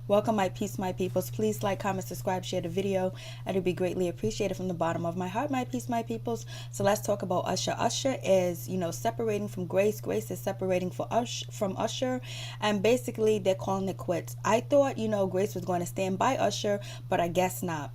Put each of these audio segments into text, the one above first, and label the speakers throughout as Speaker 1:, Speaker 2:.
Speaker 1: Welcome, my peace, my peoples. Please like, comment, subscribe, share the video. And it'd be greatly appreciated from the bottom of my heart, my peace, my peoples. So let's talk about Usher. Usher is, separating from Grace. Grace is separating from Usher. And basically, they're calling it quits. I thought, Grace was going to stand by Usher, but I guess not.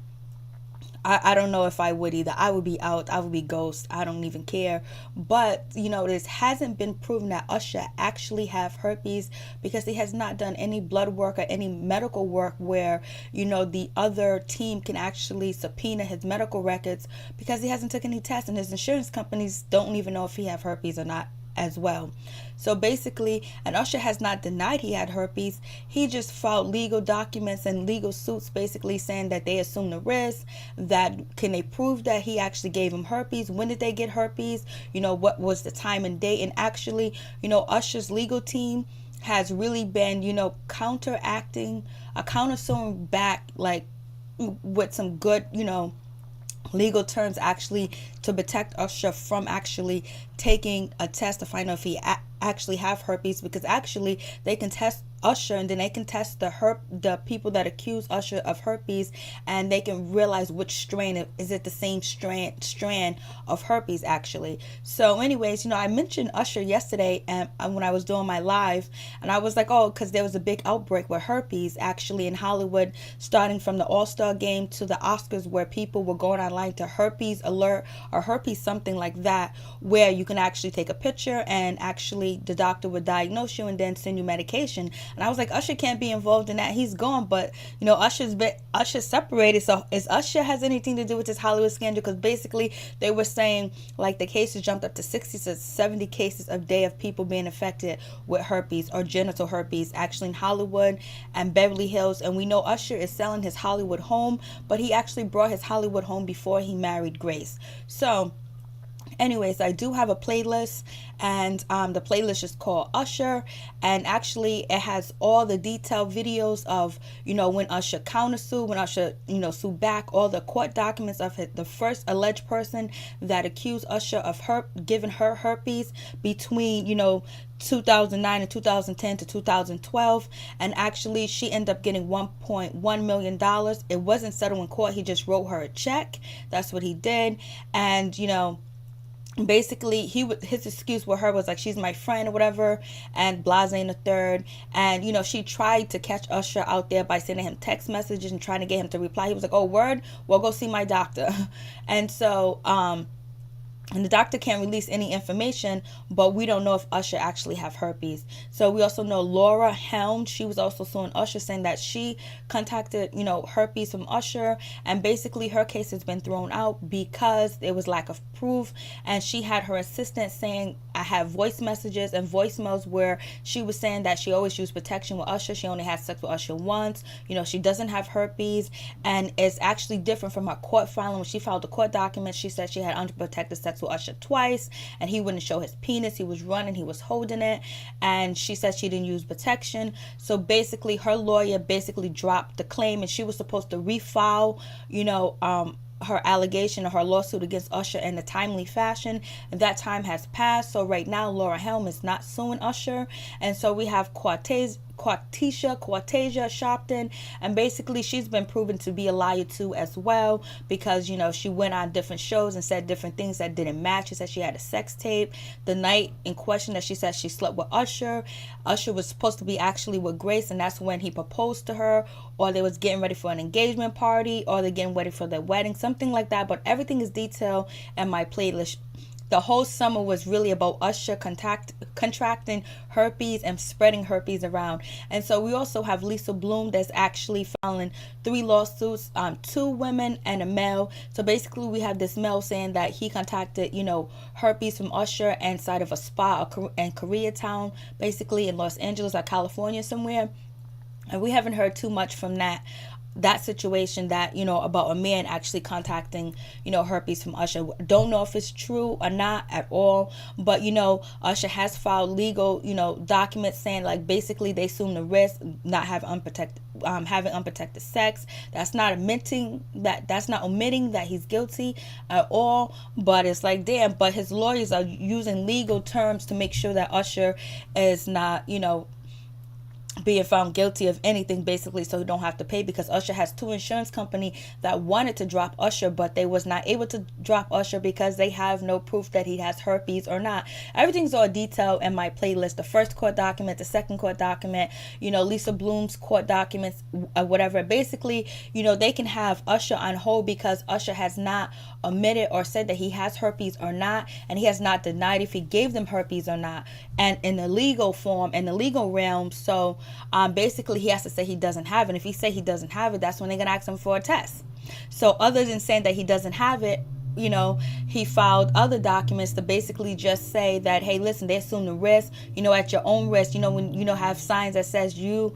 Speaker 1: I don't know if I would either. I would be out. I would be ghost. I don't even care. But, this hasn't been proven that Usher actually have herpes because he has not done any blood work or any medical work where, the other team can actually subpoena his medical records because he hasn't taken any tests and his insurance companies don't even know if he have herpes or not as well. So basically, and Usher has not denied he had herpes. He just filed legal documents and legal suits basically saying that they assume the risk, that can they prove that he actually gave him herpes, when did they get herpes, what was the time and date. And actually, Usher's legal team has really been, counteracting, countersuing back, like with some good, legal terms actually to protect Usher from actually taking a test to find out if he actually have herpes, because actually they can test Usher and then they can test the people that accuse Usher of herpes, and they can realize which strain is it the same strand of herpes actually. So anyways, I mentioned Usher yesterday and when I was doing my live, and I was like, oh, because there was a big outbreak with herpes actually in Hollywood, starting from the All-Star game to the Oscars, where people were going online to herpes alert or herpes something like that, where you can actually take a picture and actually the doctor would diagnose you and then send you medication. And I was like, Usher can't be involved in that. He's gone. But, Usher's separated. So is Usher has anything to do with this Hollywood scandal? Because basically they were saying like the cases jumped up to 60 to 70 cases a day of people being affected with herpes or genital herpes actually in Hollywood and Beverly Hills. And we know Usher is selling his Hollywood home, but he actually brought his Hollywood home before he married Grace. So anyways, I do have a playlist, and the playlist is called Usher, and actually it has all the detailed videos of when Usher countersued, when Usher sued back, all the court documents of the first alleged person that accused Usher of giving her herpes between 2009 and 2010 to 2012, and actually she ended up getting $1.1 million. It wasn't settled in court. He just wrote her a check. That's what he did. And basically his excuse with her was like, she's my friend or whatever, and blase in the third. And she tried to catch Usher out there by sending him text messages and trying to get him to reply. He was like, oh, word, well, go see my doctor. And so and the doctor can't release any information, but we don't know if Usher actually have herpes. So we also know Laura Helm, she was also suing Usher, saying that she contacted, herpes from Usher, and basically her case has been thrown out because there was lack of proof. And she had her assistant saying, I have voice messages and voicemails where she was saying that she always used protection with Usher. She only had sex with Usher once. She doesn't have herpes, and it's actually different from her court filing. When she filed the court documents, she said she had unprotected sex with Usher twice, and he wouldn't show his penis. He was running, he was holding it, and she said she didn't use protection. So basically her lawyer basically dropped the claim, and she was supposed to refile her allegation or her lawsuit against Usher in a timely fashion, and that time has passed. So right now Laura Helm is not suing Usher, and so we have Quatisha Sharpton, and basically she's been proven to be a liar too as well, because she went on different shows and said different things that didn't match. She said she had a sex tape the night in question that she said she slept with Usher. Usher was supposed to be actually with Grace, and that's when he proposed to her, or they was getting ready for an engagement party, or they're getting ready for their wedding, something like that. But everything is detailed in my playlist. The whole summer was really about Usher contracting herpes and spreading herpes around. And so we also have Lisa Bloom that's actually filing 3 lawsuits, 2 women and a male. So basically we have this male saying that he contacted, herpes from Usher inside of a spa in Koreatown, basically in Los Angeles or California somewhere. And we haven't heard too much from that situation, that about a man actually contacting herpes from Usher. Don't know if it's true or not at all, but Usher has filed legal documents saying like basically they assume the risk, not having unprotected sex. That's not omitting that he's guilty at all, but it's like, damn, but his lawyers are using legal terms to make sure that Usher is not being found guilty of anything, basically, so he don't have to pay, because Usher has two insurance company that wanted to drop Usher, but they was not able to drop Usher because they have no proof that he has herpes or not. Everything's all detailed in my playlist: the first court document, the second court document, Lisa Bloom's court documents, whatever. Basically, they can have Usher on hold because Usher has not admitted or said that he has herpes or not, and he has not denied if he gave them herpes or not, and in the legal form, in the legal realm. So basically he has to say he doesn't have it. If he say he doesn't have it, that's when they're gonna ask him for a test. So other than saying that he doesn't have it, he filed other documents to basically just say that, hey, listen, they assume the risk, at your own risk, when have signs that says you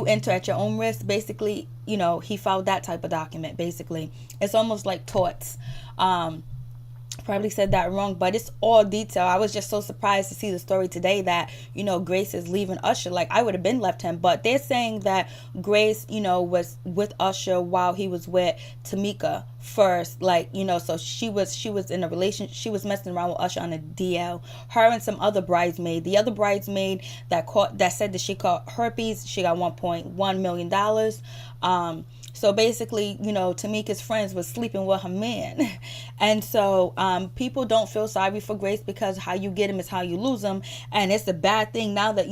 Speaker 1: enter at your own risk. Basically, he filed that type of document. Basically, it's almost like torts. Probably said that wrong, but it's all detail. I was just so surprised to see the story today that Grace is leaving Usher. Like, I would have been left him, but they're saying that Grace was with Usher while he was with Tamika first, like, so she was in a relationship. She was messing around with Usher on a DL. Her and some other bridesmaid. The other bridesmaid that said that she caught herpes, she got $1.1 million. So basically, Tamika's friends was sleeping with her man. And so people don't feel sorry for Grace, because how you get him is how you lose him. And it's a bad thing now that,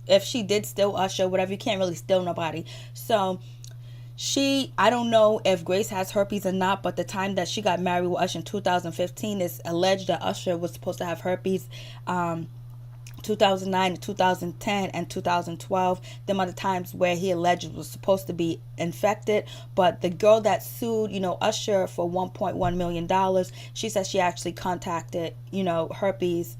Speaker 1: if she did steal Usher, whatever, you can't really steal nobody. So I don't know if Grace has herpes or not, but the time that she got married with Usher in 2015, it's alleged that Usher was supposed to have herpes 2009 to 2010 and 2012. Them are the times where he alleged was supposed to be infected. But the girl that sued, Usher for $1.1 million, she said she actually contacted, herpes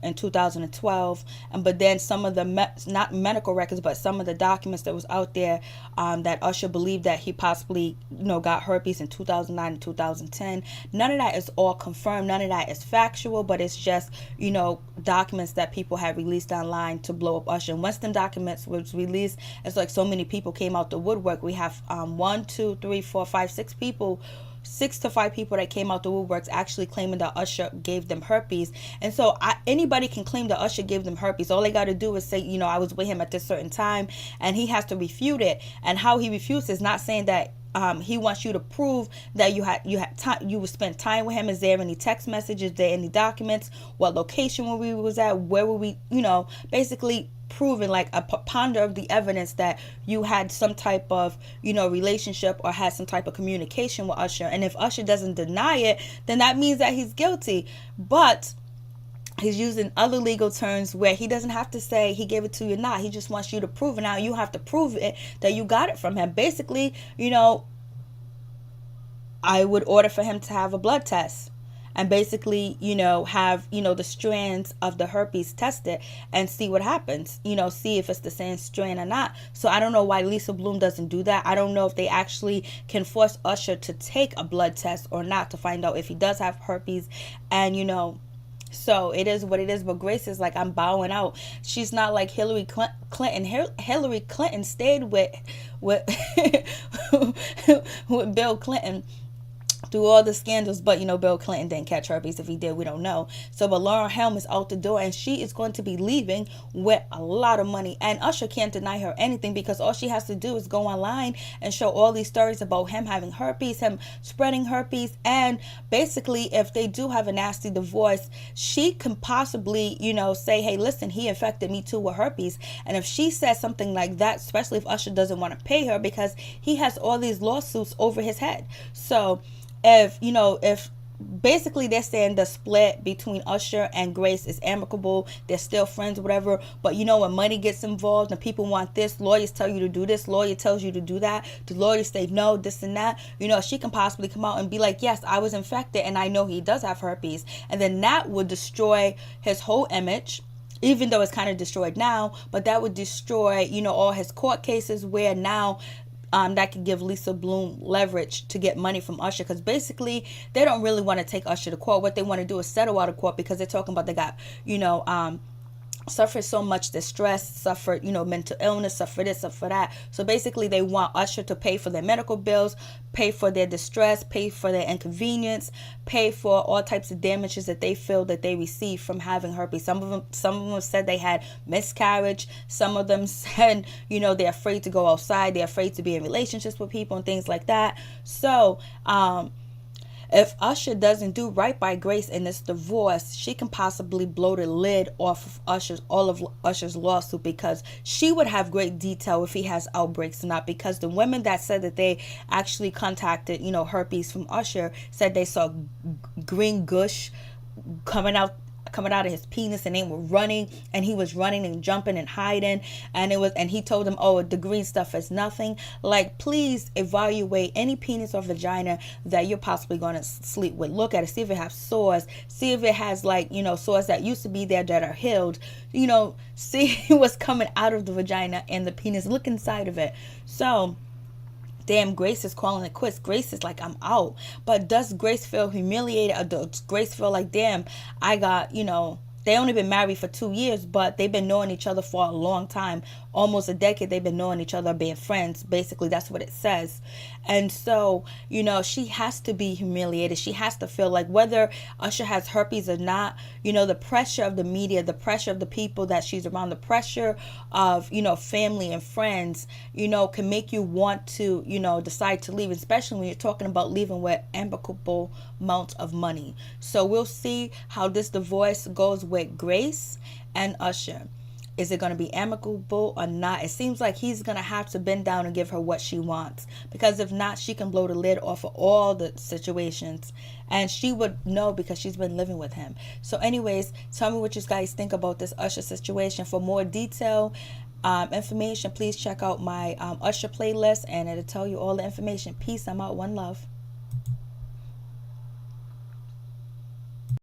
Speaker 1: in 2012. But then some of the not medical records, but some of the documents that was out there, that Usher believed that he possibly got herpes in 2009 and 2010. None of that is all confirmed. None of that is factual, but it's just documents that people had released online to blow up Usher. And once them documents was released, it's like so many people came out the woodwork. We have 1, 2, 3, 4, 5, 6 people, 6 to 5 people that came out the woodworks actually claiming that Usher gave them herpes. And so anybody can claim that Usher gave them herpes. All they got to do is say, I was with him at this certain time, and he has to refute it. And how he refutes is not saying that he wants you to prove that you had time, you would spend time with him. Is there any text messages? Is there any documents? What location where we was at? Where were we? Basically proving, like, a ponder of the evidence that you had some type of relationship or had some type of communication with Usher. And if Usher doesn't deny it, then that means that he's guilty. But he's using other legal terms where he doesn't have to say he gave it to you or not. He just wants you to prove it. Now you have to prove it that you got it from him. Basically, I would order for him to have a blood test and basically, have, the strands of the herpes tested and see what happens, see if it's the same strand or not. So I don't know why Lisa Bloom doesn't do that. I don't know if they actually can force Usher to take a blood test or not to find out if he does have herpes. And, so it is what it is. But Grace is like, I'm bowing out. She's not like Hillary Clinton. Hillary Clinton stayed with with Bill Clinton through all the scandals, but Bill Clinton didn't catch herpes. If he did, we don't know. So, but Laura Helm is out the door, and she is going to be leaving with a lot of money. And Usher can't deny her anything, because all she has to do is go online and show all these stories about him having herpes, him spreading herpes. And basically, if they do have a nasty divorce, she can possibly, say, hey, listen, he infected me too with herpes. And if she says something like that, especially if Usher doesn't want to pay her, because he has all these lawsuits over his head. So if basically they're saying the split between Usher and Grace is amicable, they're still friends, whatever, but when money gets involved and people want this, lawyers tell you to do this, lawyer tells you to do that, the lawyers say no, this and that, she can possibly come out and be like, yes, I was infected and I know he does have herpes. And then that would destroy his whole image, even though it's kind of destroyed now, but that would destroy, all his court cases, where now that could give Lisa Bloom leverage to get money from Usher, because basically they don't really want to take Usher to court. What they want to do is settle out of court, because they're talking about they got, suffered so much distress, suffered, mental illness, suffered this, suffered that. So basically they want Usher to pay for their medical bills, pay for their distress, pay for their inconvenience, pay for all types of damages that they feel that they received from having herpes. Some of them said they had miscarriage. Some of them said, they're afraid to go outside, they're afraid to be in relationships with people and things like that. So if Usher doesn't do right by Grace in this divorce, she can possibly blow the lid off of all of Usher's lawsuit, because she would have great detail if he has outbreaks or not. Because the women that said that they actually contacted, herpes from Usher, said they saw green gush coming out of his penis, and they were running, and he was running and jumping and hiding, and he told them, oh, the green stuff is nothing. Like, please evaluate any penis or vagina that you're possibly going to sleep with. Look at it, see if it has sores, see if it has sores that used to be there that are healed, see what's coming out of the vagina and the penis. Look inside of it. So damn, Grace is calling it quits. Grace is like, I'm out. But does Grace feel humiliated, or does Grace feel like, damn, I got, they only been married for 2 years, but they've been knowing each other for a long time, almost a decade. They've been knowing each other, being friends. Basically, that's what it says. And so, she has to be humiliated. She has to feel like, whether Usher has herpes or not, the pressure of the media, the pressure of the people that she's around, the pressure of, family and friends, can make you want to, decide to leave, especially when you're talking about leaving with amicable amounts of money. So we'll see how this divorce goes with Grace and Usher. Is it going to be amicable or not? It seems like he's going to have to bend down and give her what she wants, because if not, she can blow the lid off of all the situations, and she would know because she's been living with him. So anyways, tell me what you guys think about this Usher situation. For more detail information, please check out my Usher playlist, and it'll tell you all the information. Peace. I'm out. One love.